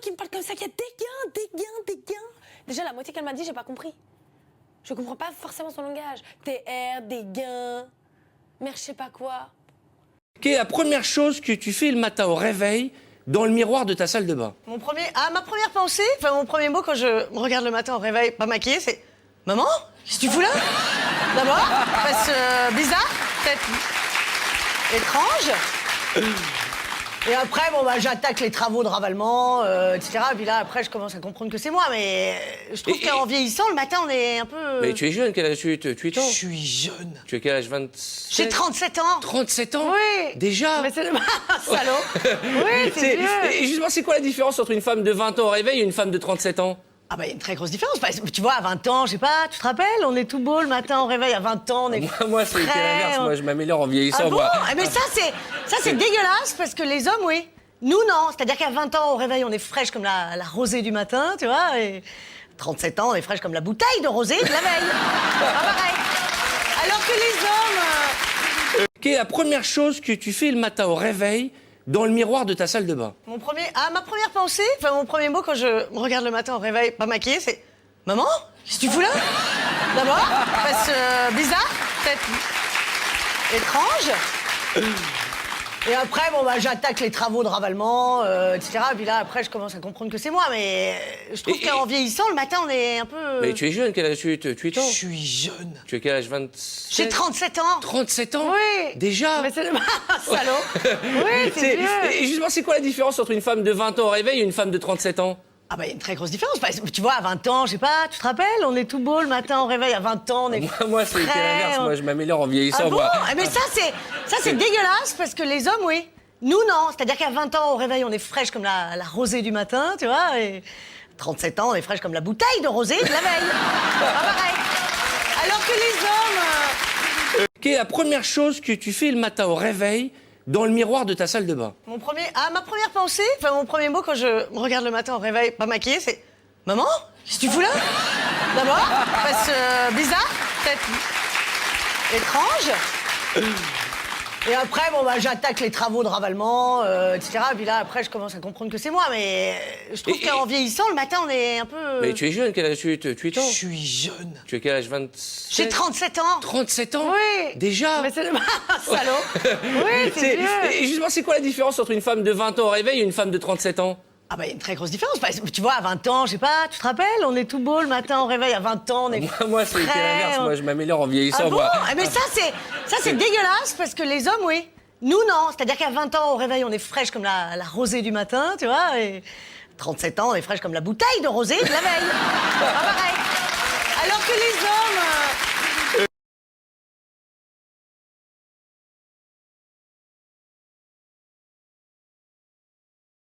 qui me parle comme ça, qu'il y a des gains. Déjà, la moitié qu'elle m'a dit, j'ai pas compris. Je comprends pas forcément son langage. TR, des gains, merde, je sais pas quoi. Quelle est la première chose que tu fais le matin au réveil dans le miroir de ta salle de bain? Ma première pensée, mon premier mot quand je me regarde le matin au réveil, pas maquillée, c'est « Maman, qu'est-ce que tu fous là ?» D'abord, parce que bizarre, peut-être étrange. Et après, j'attaque les travaux de ravalement, etc. Et puis là, après, je commence à comprendre que c'est moi. Mais je trouve qu'en vieillissant, le matin, on est un peu... Mais tu es jeune, quel âge tu es? Je suis jeune. Tu as quel âge? 27? J'ai 37 ans. 37 ans? Oui. Déjà? Mais c'est salaud. Oui, c'est vieux. Et justement, c'est quoi la différence entre une femme de 20 ans au réveil et une femme de 37 ans? Ah il y a une très grosse différence. Tu vois, à 20 ans, je sais pas, tu te rappelles, on est tout beau le matin au réveil. À 20 ans, on est Moi, c'est l'inverse. Moi, je m'améliore en vieillissant. Ah bon? Moi. Mais ça, c'est dégueulasse parce que les hommes, oui. Nous, non. C'est-à-dire qu'à 20 ans, au réveil, on est fraîche comme la rosée du matin, tu vois. Et 37 ans, on est fraîche comme la bouteille de rosée de la veille. Pas pareil. Alors que les hommes... Quelle est la première chose que tu fais le matin au réveil dans le miroir de ta salle de bain? Ma première pensée, mon premier mot quand je me regarde le matin au réveil, pas maquillée, c'est « Maman, qu'est-ce que tu fous là ?» D'abord, parce que bizarre, peut-être étrange. Et après, j'attaque les travaux de ravalement, etc. Et puis là, après, je commence à comprendre que c'est moi. Mais je trouve qu'en vieillissant, le matin, on est un peu... Mais tu es jeune, quel âge tu es? Je suis jeune. Tu as quel âge? 27? J'ai 37 ans. 37 ans? Oui. Déjà? Mais c'est salaud. Oui, c'est vieux. Et justement, c'est quoi la différence entre une femme de 20 ans au réveil et une femme de 37 ans? Il y a une très grosse différence. Tu vois, à 20 ans, je sais pas, tu te rappelles, on est tout beau le matin au réveil. À 20 ans, on est Moi, c'est l'inverse. Moi, je m'améliore en vieillissant. Ah bon? Moi. Mais ça, c'est dégueulasse parce que les hommes, oui. Nous, non. C'est-à-dire qu'à 20 ans, au réveil, on est fraîche comme la rosée du matin, tu vois. Et 37 ans, on est fraîche comme la bouteille de rosée de la veille. Pas pareil. Alors que les hommes... Quelle est la première chose que tu fais le matin au réveil dans le miroir de ta salle de bain? Ma première pensée, mon premier mot quand je me regarde le matin au réveil, pas maquillée, c'est « Maman, qu'est-ce que tu fous là ?» D'abord, parce que bizarre, peut-être étrange. Et après, j'attaque les travaux de ravalement, etc. Et puis là, après, je commence à comprendre que c'est moi. Mais je trouve qu'en vieillissant, le matin, on est un peu... Mais tu es jeune, quel âge tu es? Je suis jeune. Tu as quel âge? 27? J'ai 37 ans. 37 ans? Oui. Déjà? Mais c'est salaud. Oui, c'est vieux. Et justement, c'est quoi la différence entre une femme de 20 ans au réveil et une femme de 37 ans? Il y a une très grosse différence. Tu vois, à 20 ans, je sais pas, tu te rappelles, on est tout beau le matin au réveil. À 20 ans, on est Moi, c'est l'inverse. Moi, je m'améliore en vieillissant. Ah bon? Moi. Mais ça, c'est dégueulasse parce que les hommes, oui. Nous, non. C'est-à-dire qu'à 20 ans, au réveil, on est fraîche comme la rosée du matin, tu vois. Et 37 ans, on est fraîche comme la bouteille de rosée de la veille. Pas pareil. Alors que les hommes...